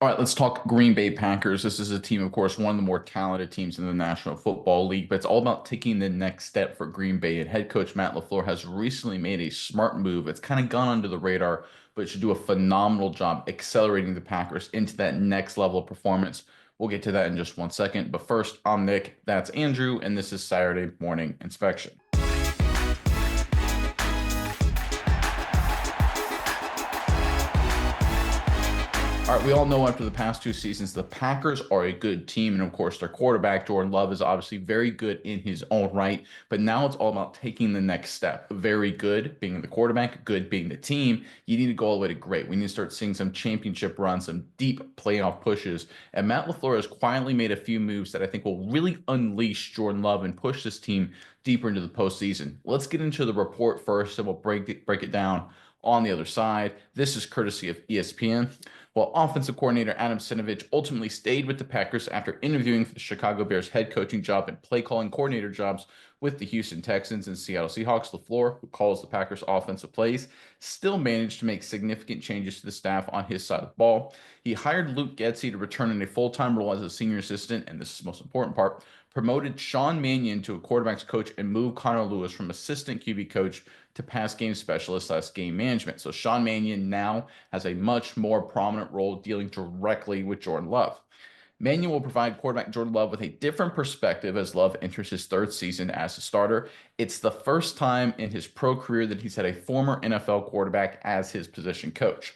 All right, let's talk Green Bay Packers. This is a team, of course, one of the more talented teams in the National Football League, but it's all about taking the next step for Green Bay. And head coach Matt LaFleur has recently made a smart move. It's kind of gone under the radar, but it should do a phenomenal job accelerating the Packers into that next level of performance. We'll get to that in just 1 second. But first, I'm Nick, that's Andrew, and this is Saturday Morning Inspection. All right, we all know after the past two seasons, the Packers are a good team. And of course, their quarterback, Jordan Love, is obviously very good in his own right. But now it's all about taking the next step. Very good being the quarterback, good being the team. You need to go all the way to great. We need to start seeing some championship runs, some deep playoff pushes. And Matt LaFleur has quietly made a few moves that I think will really unleash Jordan Love and push this team deeper into the postseason. Let's get into the report first, and we'll break it down on the other side. This is courtesy of ESPN. While offensive coordinator Adam Stenavich ultimately stayed with the Packers after interviewing for the Chicago Bears head coaching job and play calling coordinator jobs with the Houston Texans and Seattle Seahawks, LaFleur, who calls the Packers offensive plays, still managed to make significant changes to the staff on his side of the ball. He hired Luke Getsy to return in a full-time role as a senior assistant, and this is the most important part, promoted Sean Mannion to a quarterback's coach and moved Connor Lewis from assistant QB coach to pass game specialist / game management. So Sean Mannion now has a much more prominent role dealing directly with Jordan Love. Mannion will provide quarterback Jordan Love with a different perspective as Love enters his third season as a starter. It's the first time in his pro career that he's had a former NFL quarterback as his position coach.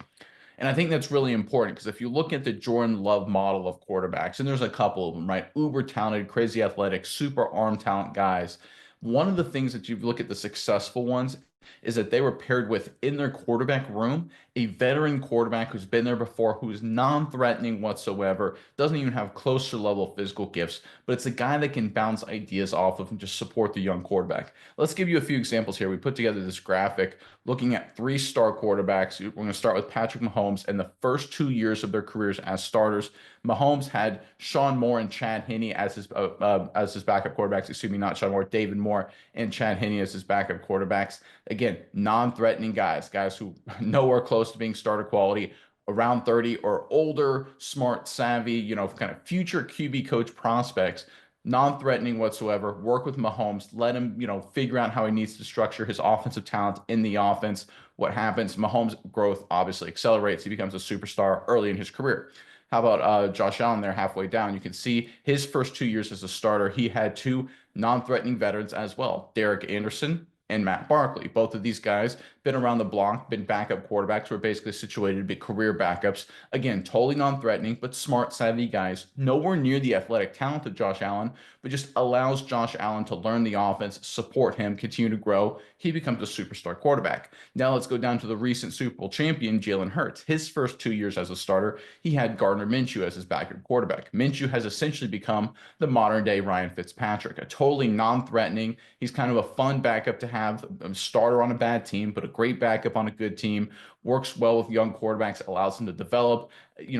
And I think that's really important because if you look at the Jordan Love model of quarterbacks, and there's a couple of them, right? Uber talented, crazy athletic, super arm talent guys. One of the things that you look at the successful ones is that they were paired with in their quarterback room a veteran quarterback who's been there before, who's non-threatening whatsoever, doesn't even have closer level physical gifts, but it's a guy that can bounce ideas off of and just support the young quarterback. Let's give you a few examples here. We put together this graphic looking at three-star quarterbacks. We're going to start with Patrick Mahomes and the first 2 years of their careers as starters. Mahomes had Sean Moore and Chad Henne as his backup quarterbacks. Excuse me, not Sean Moore, David Moore and Chad Henne as his backup quarterbacks. Again, non-threatening guys who nowhere close to being starter quality, around 30 or older, smart, savvy, kind of future QB coach prospects, non-threatening whatsoever. Work with Mahomes, let him, figure out how he needs to structure his offensive talent in the offense. What happens? Mahomes' growth obviously accelerates. He becomes a superstar early in his career. How about Josh Allen there halfway down? You can see his first 2 years as a starter, he had two non-threatening veterans as well, Derek Anderson and Matt Barkley. Both of these guys been around the block, been backup quarterbacks, were basically situated to be career backups. Again, totally non-threatening, but smart, savvy guys. Nowhere near the athletic talent of Josh Allen, but just allows Josh Allen to learn the offense, support him, continue to grow. He becomes a superstar quarterback. Now let's go down to the recent Super Bowl champion, Jalen Hurts. His first 2 years as a starter, he had Gardner Minshew as his backup quarterback. Minshew has essentially become the modern day Ryan Fitzpatrick, a totally non-threatening. He's kind of a fun backup to have, a starter on a bad team, but a great backup on a good team, works well with young quarterbacks, allows them to develop,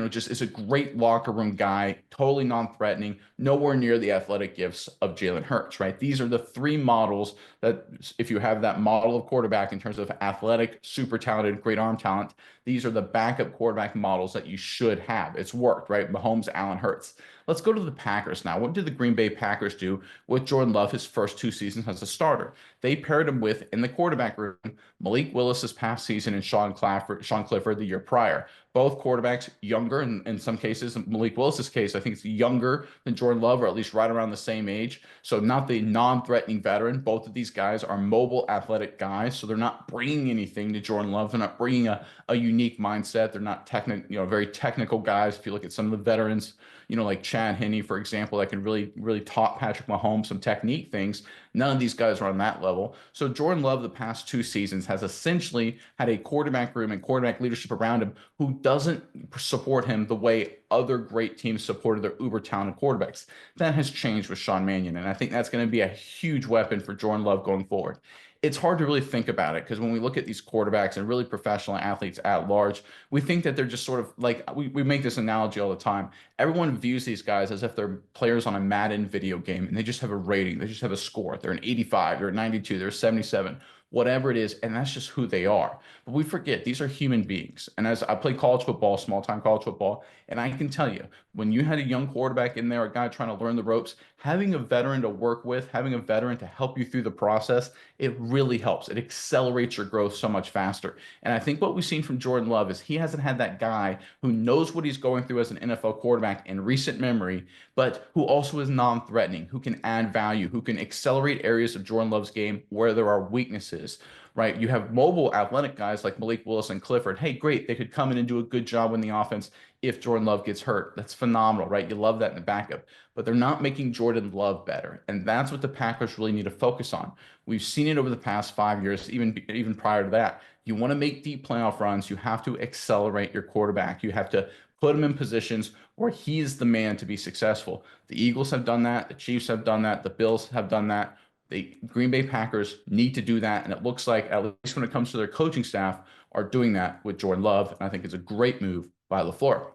just is a great locker room guy, totally non-threatening, nowhere near the athletic gifts of Jalen Hurts, right? These are the three models that if you have that model of quarterback in terms of athletic, super talented, great arm talent, these are the backup quarterback models that you should have. It's worked, right? Mahomes, Allen, Hurts. Let's go to the Packers now. What did the Green Bay Packers do with Jordan Love his first 2 seasons as a starter? They paired him with, in the quarterback room, Malik Willis this past season and Sean Clifford the year prior. Both quarterbacks younger, in some cases, in Malik Willis's case, I think it's younger than Jordan Love, or at least right around the same age. So not the non-threatening veteran. Both of these guys are mobile, athletic guys, so they're not bringing anything to Jordan Love. They're not bringing a unique mindset. They're not very technical guys. If you look at some of the veterans, like Chad Henne, for example, that can really, really taught Patrick Mahomes some technique things. None of these guys are on that level. So Jordan Love, the past 2 seasons, has essentially had a quarterback room and quarterback leadership around him who doesn't support him the way other great teams supported their uber talented quarterbacks. That has changed with Sean Mannion, and I think that's going to be a huge weapon for Jordan Love going forward. It's hard to really think about it because when we look at these quarterbacks and really professional athletes at large, we think that they're just sort of like, we make this analogy all the time. Everyone views these guys as if they're players on a Madden video game and they just have a rating. They just have a score. They're an 85, they're a 92, they're a 77. whatever it is, and that's just who they are. But we forget these are human beings. And as I play college football, small time college football, and I can tell you, when you had a young quarterback in there, a guy trying to learn the ropes, having a veteran to work with, having a veteran to help you through the process, it really helps. It accelerates your growth so much faster. And I think what we've seen from Jordan Love is he hasn't had that guy who knows what he's going through as an NFL quarterback in recent memory, but who also is non-threatening, who can add value, who can accelerate areas of Jordan Love's game where there are weaknesses, right? You have mobile athletic guys like Malik Willis and Clifford. Hey, great. They could come in and do a good job in the offense if Jordan Love gets hurt. That's phenomenal, right? You love that in the backup, but they're not making Jordan Love better. And that's what the Packers really need to focus on. We've seen it over the past 5 years, even prior to that. You want to make deep playoff runs, you have to accelerate your quarterback. You have to put him in positions where he's the man to be successful. The Eagles have done that. The Chiefs have done that. The Bills have done that. The Green Bay Packers need to do that. And it looks like, at least when it comes to their coaching staff, are doing that with Jordan Love. And I think it's a great move by LaFleur.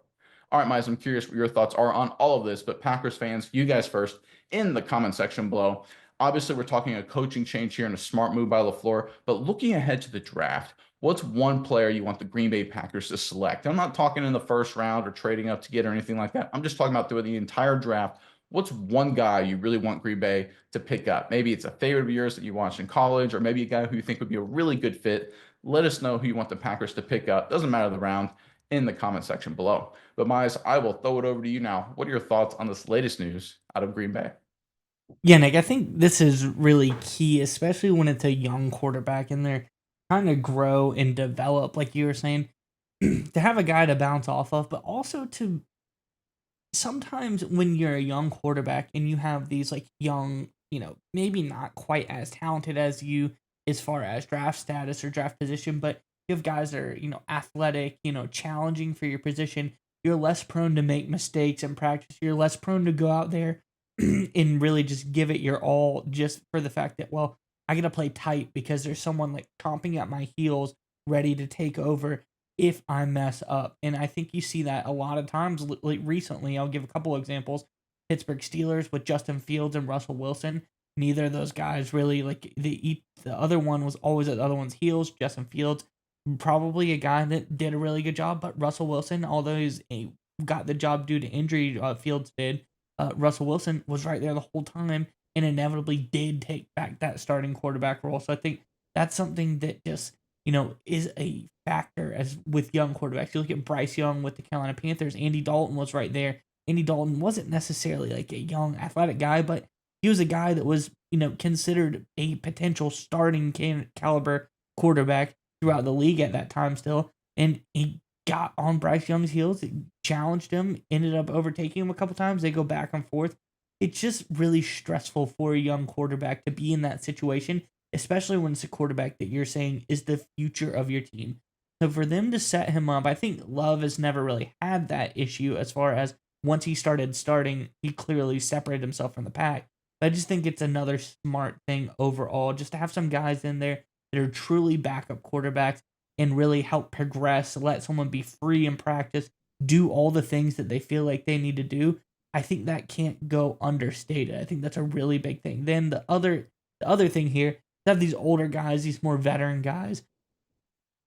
All right, Miles, I'm curious what your thoughts are on all of this, but Packers fans, you guys first in the comment section below. Obviously, we're talking a coaching change here and a smart move by LaFleur, but looking ahead to the draft, what's one player you want the Green Bay Packers to select? I'm not talking in the first round or trading up to get or anything like that. I'm just talking about through the entire draft. What's one guy you really want Green Bay to pick up? Maybe it's a favorite of yours that you watched in college, or maybe a guy who you think would be a really good fit. Let us know who you want the Packers to pick up. Doesn't matter the round in the comment section below. But Miles, I will throw it over to you now. What are your thoughts on this latest news out of Green Bay? Yeah, Nick, I think this is really key, especially when it's a young quarterback and they're trying to grow and develop, like you were saying, to have a guy to bounce off of, but also to sometimes when you're a young quarterback and you have these like young, maybe not quite as talented as you as far as draft status or draft position, but you have guys that are, athletic, challenging for your position. You're less prone to make mistakes in practice. You're less prone to go out there and really just give it your all just for the fact that, well, I got to play tight because there's someone like chomping at my heels ready to take over if I mess up. And I think you see that a lot of times like recently. I'll give a couple examples. Pittsburgh Steelers with Justin Fields and Russell Wilson. Neither of those guys really like the other one was always at the other one's heels. Justin Fields, probably a guy that did a really good job, but Russell Wilson, although got the job due to injury, Fields did. Russell Wilson was right there the whole time and inevitably did take back that starting quarterback role. So I think that's something that just is a factor as with young quarterbacks. You look at Bryce Young with the Carolina Panthers. Andy Dalton was right there. Andy Dalton wasn't necessarily like a young athletic guy, but he was a guy that was considered a potential starting caliber quarterback throughout the league at that time still, and he got on Bryce Young's heels, challenged him, ended up overtaking him a couple times. They go back and forth. It's just really stressful for a young quarterback to be in that situation, especially when it's a quarterback that you're saying is the future of your team. So for them to set him up, I think Love has never really had that issue as far as once he started starting, he clearly separated himself from the pack. But I just think it's another smart thing overall, just to have some guys in there that are truly backup quarterbacks and really help progress, let someone be free in practice, do all the things that they feel like they need to do. I think that can't go understated. I think that's a really big thing. Then the other thing here, have these older guys, these more veteran guys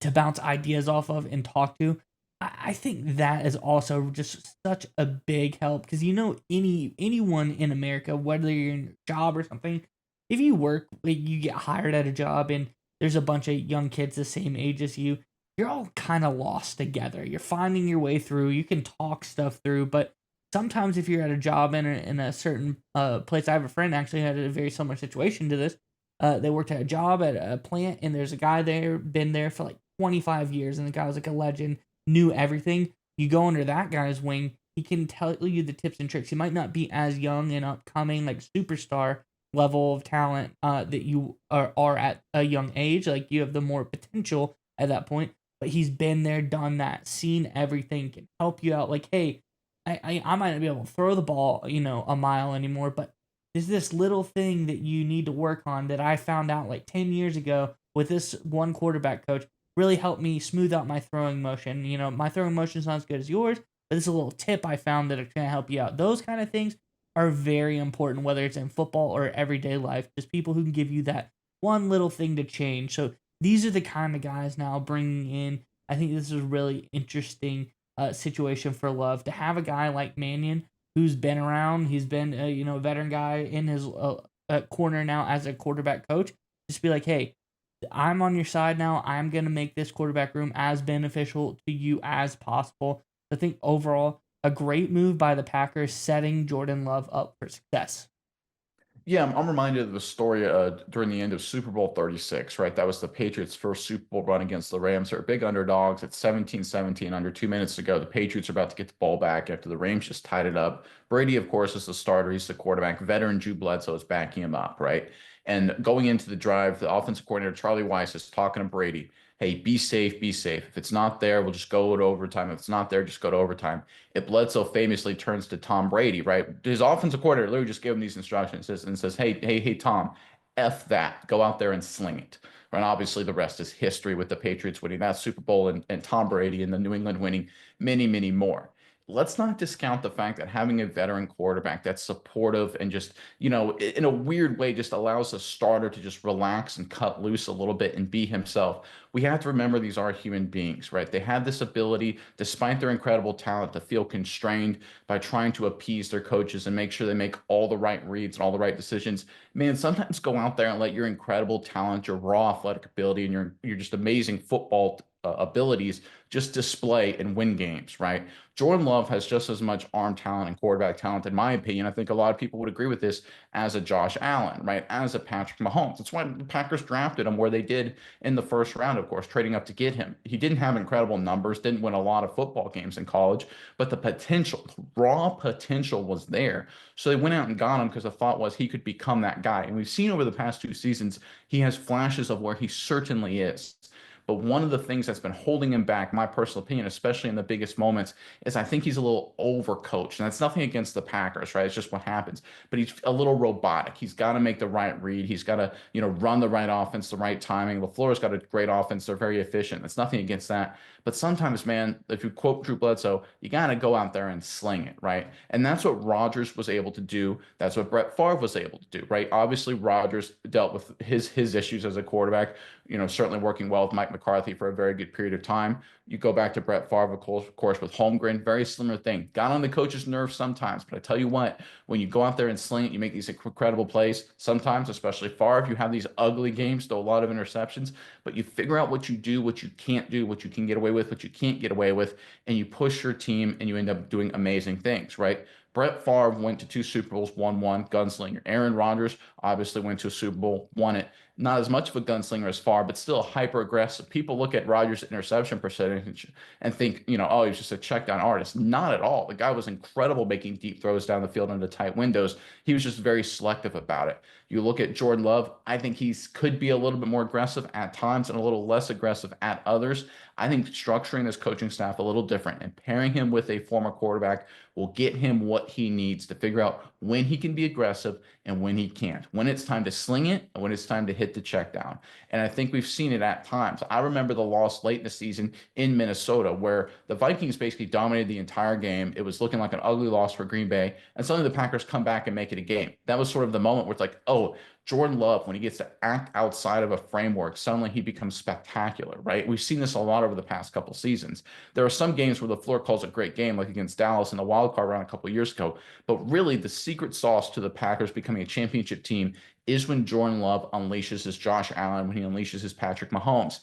to bounce ideas off of and talk to. I think that is also just such a big help because anyone in America, whether you're in a job or something, if you work, like you get hired at a job and there's a bunch of young kids the same age as you, you're all kind of lost together. You're finding your way through. You can talk stuff through, but sometimes if you're at a job in a certain place, I have a friend actually had a very similar situation to this. They worked at a job at a plant, and there's a guy there, been there for like 25 years, and the guy was like a legend, knew everything. You go under that guy's wing, he can tell you the tips and tricks. He might not be as young and upcoming, like superstar level of talent that you are at a young age. Like you have the more potential at that point, but he's been there, done that, seen everything, can help you out. Like, hey, I might not be able to throw the ball, a mile anymore, but there's this little thing that you need to work on that I found out like 10 years ago with this one quarterback coach really helped me smooth out my throwing motion. My throwing motion is not as good as yours, but this is a little tip I found that it's going to help you out. Those kind of things are very important, whether it's in football or everyday life. Just people who can give you that one little thing to change. So these are the kind of guys now bringing in. I think this is a really interesting situation for Love to have a guy like Mannion who's been around. He's been a veteran guy in his corner now as a quarterback coach. Just be like, hey, I'm on your side now. I'm going to make this quarterback room as beneficial to you as possible. I think overall, a great move by the Packers setting Jordan Love up for success. Yeah, I'm reminded of the story during the end of Super Bowl 36, right? That was the Patriots' first Super Bowl run against the Rams. They're big underdogs. It's 17-17 under 2 minutes to go. The Patriots are about to get the ball back after the Rams just tied it up. Brady, of course, is the starter. He's the quarterback. Veteran Drew Bledsoe is backing him up, right? And going into the drive, the offensive coordinator, Charlie Weiss, is talking to Brady. Hey, be safe, be safe. If it's not there, we'll just go to overtime. If it's not there, just go to overtime. If Bledsoe famously turns to Tom Brady, right? His offensive coordinator literally just gave him these instructions and says, hey, Tom, F that. Go out there and sling it. And obviously, the rest is history with the Patriots winning that Super Bowl and Tom Brady and the New England winning many, many more. Let's not discount the fact that having a veteran quarterback that's supportive and just, in a weird way, just allows a starter to just relax and cut loose a little bit and be himself. We have to remember these are human beings, right? They have this ability, despite their incredible talent, to feel constrained by trying to appease their coaches and make sure they make all the right reads and all the right decisions. Man, sometimes go out there and let your incredible talent, your raw athletic ability, and your just amazing football abilities just display and win games, right? Jordan Love has just as much arm talent and quarterback talent, in my opinion. I think a lot of people would agree with this as a Josh Allen, right? As a Patrick Mahomes. That's why the Packers drafted him where they did in the first round, of course, trading up to get him. He didn't have incredible numbers, didn't win a lot of football games in college, but the potential, raw potential was there. So they went out and got him because the thought was he could become that guy. And we've seen over the past 2 seasons, he has flashes of where he certainly is. But one of the things that's been holding him back, my personal opinion, especially in the biggest moments, is I think he's a little overcoached. And that's nothing against the Packers, right? It's just what happens. But he's a little robotic. He's got to make the right read. He's got to, run the right offense, the right timing. LaFleur's got a great offense. They're very efficient. That's nothing against that. But sometimes, man, if you quote Drew Bledsoe, you got to go out there and sling it, right? And that's what Rodgers was able to do. That's what Brett Favre was able to do, right? Obviously, Rodgers dealt with his issues as a quarterback, certainly working well with Mike McCarthy for a very good period of time. You go back to Brett Favre, of course, with Holmgren, very similar thing. Got on the coach's nerves sometimes, but I tell you what, when you go out there and sling it, you make these incredible plays. Sometimes, especially Favre, you have these ugly games, throw a lot of interceptions, but you figure out what you do, what you can't do, what you can get away with, what you can't get away with, and you push your team and you end up doing amazing things, right? Brett Favre went to 2 Super Bowls, won one, gunslinger. Aaron Rodgers obviously went to a Super Bowl, won it. Not as much of a gunslinger as Favre, but still hyper aggressive. People look at Rodgers' interception percentage and think, oh, he's just a check down artist. Not at all. The guy was incredible making deep throws down the field into tight windows. He was just very selective about it. You look at Jordan Love, I think he could be a little bit more aggressive at times and a little less aggressive at others. I think structuring this coaching staff a little different and pairing him with a former quarterback will get him what he needs to figure out when he can be aggressive and when he can't, when it's time to sling it and when it's time to hit the check down. And I think we've seen it at times. I remember the loss late in the season in Minnesota where the Vikings basically dominated the entire game. It was looking like an ugly loss for Green Bay. And suddenly the Packers come back and make it a game. That was sort of the moment where it's like, oh, Jordan Love, when he gets to act outside of a framework, suddenly he becomes spectacular, right? We've seen this a lot over the past couple seasons. There are some games where LaFleur calls a great game, like against Dallas in the wild card round a couple of years ago. But really, the secret sauce to the Packers becoming a championship team is when Jordan Love unleashes his Josh Allen, when he unleashes his Patrick Mahomes.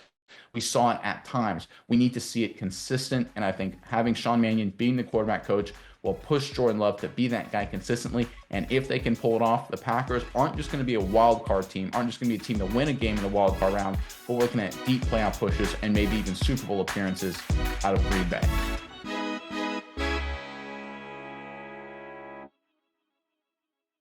We saw it at times. We need to see it consistent. And I think having Sean Mannion being the quarterback coach will push Jordan Love to be that guy consistently. And if they can pull it off, the Packers aren't just going to be a wild card team, aren't just going to be a team to win a game in the wild card round, but we're looking at deep playoff pushes and maybe even Super Bowl appearances out of Green Bay.